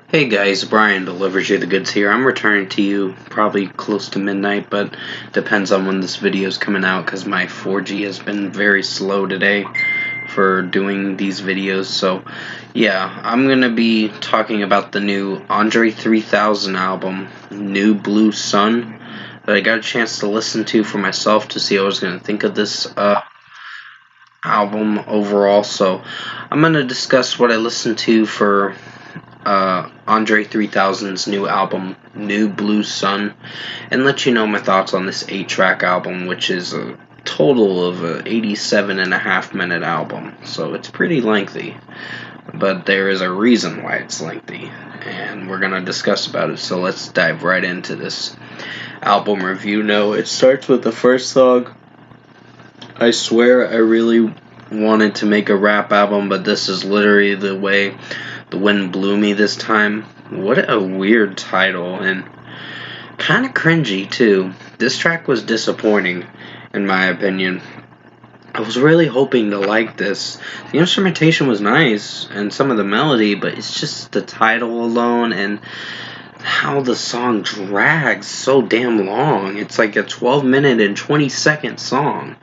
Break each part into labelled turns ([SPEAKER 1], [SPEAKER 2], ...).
[SPEAKER 1] Hey guys, Brian delivers you the goods here. I'm returning to you probably close to midnight, but depends on when this video is coming out because my 4G has been very slow today for doing these videos. So yeah, I'm gonna be talking about the new Andre 3000 album, New Blue Sun, that I got a chance to listen to for myself to see what I was gonna think of this album overall. So I'm gonna discuss what I listened to for Andre 3000's new album, New Blue Sun, and let you know my thoughts on this 8-track album, which is a total of a 87.5-minute album. So it's pretty lengthy, but there is a reason why it's lengthy, and we're going to discuss about it. So let's dive right into this album review. No, it starts with the first song. I swear I really wanted to make a rap album, but this is literally the way the wind blew me this time. What a weird title, and kind of cringy too. This track was disappointing, in my opinion. I was really hoping to like this. The instrumentation was nice, and some of the melody, but it's just the title alone, and how the song drags so damn long. It's like a 12-minute and 20-second song.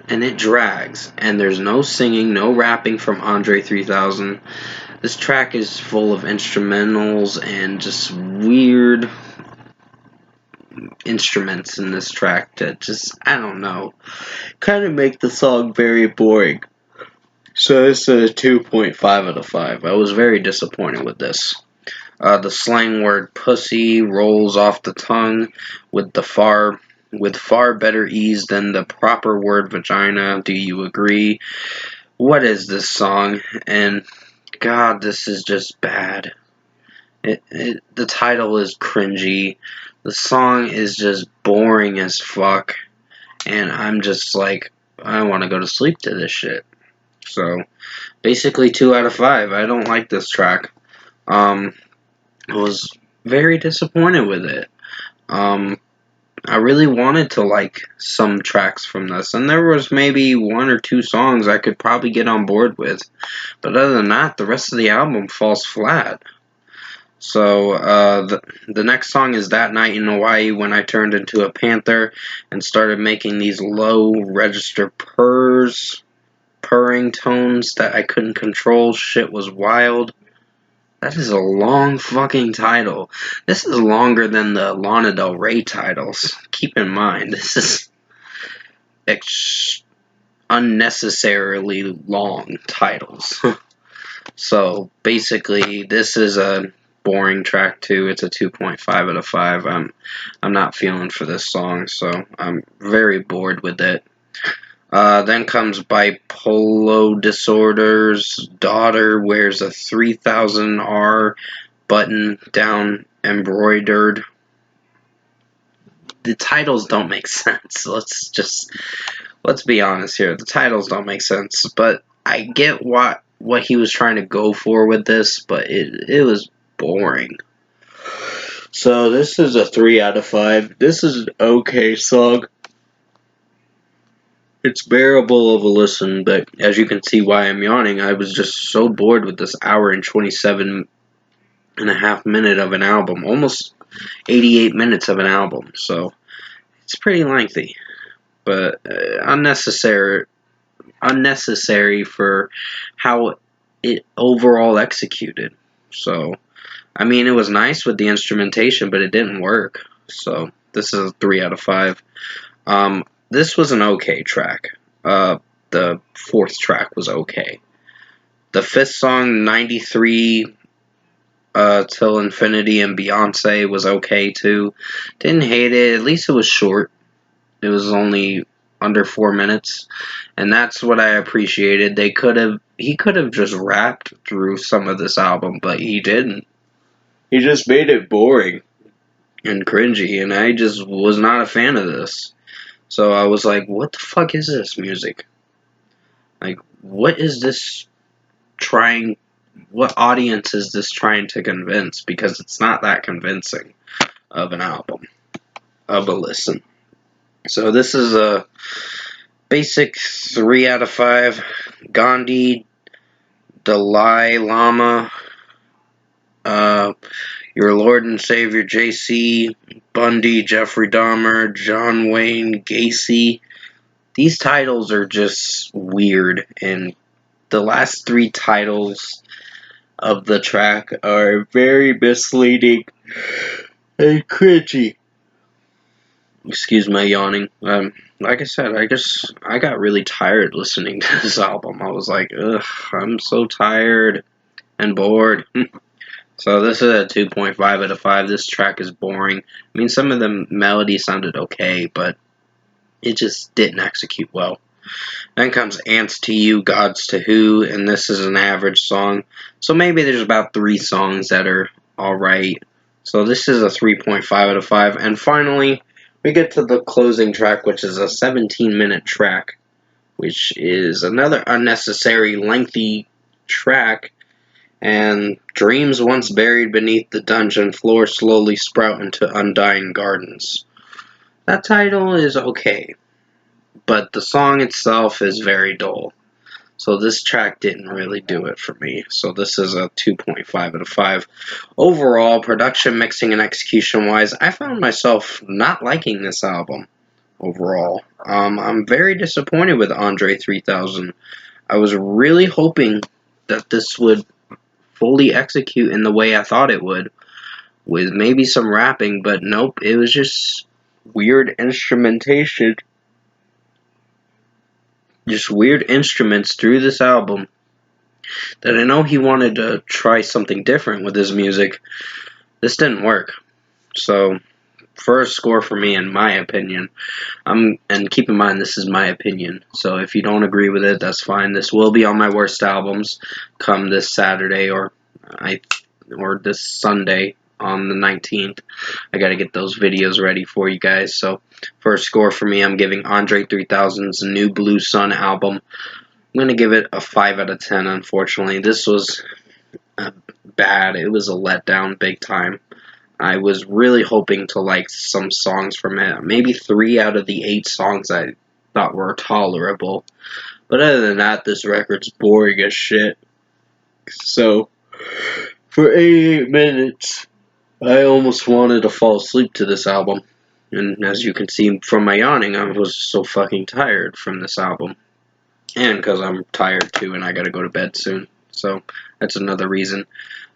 [SPEAKER 1] And it drags, and there's no singing, no rapping from Andre 3000. This track is full of instrumentals and just weird instruments in this track that just, I don't know, kind of make the song very boring. So this is a 2.5 out of 5. I was very disappointed with this. The slang word pussy rolls off the tongue with far better ease than the proper word vagina. Do you agree? What is this song? And God, this is just bad. The title is cringy. The song is just boring as fuck. And I'm just like, I want to go to sleep to this shit. So, basically 2 out of 5. I don't like this track. I was very disappointed with it. I really wanted to like some tracks from this, and there was maybe 1 or 2 songs I could probably get on board with, but other than that, the rest of the album falls flat. So the next song is That Night in Hawaii, when I turned into a panther and started making these low register purring tones that I couldn't control. Shit was wild. That is a long fucking title. This is longer than the Lana Del Rey titles. Keep in mind, this is unnecessarily long titles. So basically, this is a boring track too. It's a 2.5 out of 5. I'm not feeling for this song, so I'm very bored with it. Then comes Bipolar Disorder's daughter wears a 3000R button down embroidered. The titles don't make sense. Let's be honest here. The titles don't make sense, but I get what he was trying to go for with this, but it was boring. So this is a 3 out of 5. This is an okay song. It's bearable of a listen, but as you can see why I'm yawning, I was just so bored with this hour and 27.5 minute of an album. Almost 88 minutes of an album, so it's pretty lengthy, but unnecessary for how it overall executed. So, I mean, it was nice with the instrumentation, but it didn't work. So, this is a 3 out of 5. This was an okay track. The 4th track was okay. The 5th song, 93 Till Infinity and Beyonce, was okay too. Didn't hate it. At least it was short. It was only under 4 minutes, and that's what I appreciated. He could have just rapped through some of this album, but he didn't. He just made it boring and cringy, and I just was not a fan of this. So I was like, what the fuck is this music? Like, what is this trying, what audience is this trying to convince? Because it's not that convincing of an album, of a listen. So this is a basic 3 out of 5. Gandhi, Dalai Lama, Your Lord and Savior J.C. Bundy, Jeffrey Dahmer, John Wayne Gacy. These titles are just weird, and the last three titles of the track are very misleading and cringy. Excuse my yawning. Like I said, I got really tired listening to this album. I was like, ugh, I'm so tired and bored. So this is a 2.5 out of 5. This track is boring. I mean, some of the melodies sounded okay, but it just didn't execute well. Then comes Ants to You, Gods to Who, and this is an average song. So maybe there's about 3 songs that are alright. So this is a 3.5 out of 5. And finally, we get to the closing track, which is a 17-minute track, which is another unnecessary lengthy track. And dreams once buried beneath the dungeon floor slowly sprout into undying gardens. That title is okay, but the song itself is very dull. So this track didn't really do it for me. So this is a 2.5 out of 5. Overall, production, mixing, and execution-wise, I found myself not liking this album overall. I'm very disappointed with Andre 3000. I was really hoping that this would fully execute in the way I thought it would, with maybe some rapping, but nope, it was just weird instrumentation. Just weird instruments through this album that I know he wanted to try something different with his music. This didn't work. So, first score for me, in my opinion. And keep in mind, this is my opinion. So if you don't agree with it, that's fine. This will be on my worst albums come this Saturday or this Sunday on the 19th. I got to get those videos ready for you guys. So first score for me, I'm giving Andre 3000's New Blue Sun album. I'm going to give it a 5 out of 10, unfortunately. This was bad. It was a letdown big time. I was really hoping to like some songs from it. Maybe 3 out of the 8 songs I thought were tolerable. But other than that, this record's boring as shit. So, for 88 minutes, I almost wanted to fall asleep to this album. And as you can see from my yawning, I was so fucking tired from this album. And because I'm tired too and I gotta go to bed soon. So, that's another reason.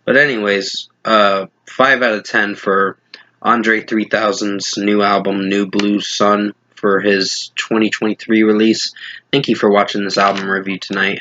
[SPEAKER 1] But anyways, 5 out of 10 for Andre 3000's new album, New Blue Sun, for his 2023 release. Thank you for watching this album review tonight.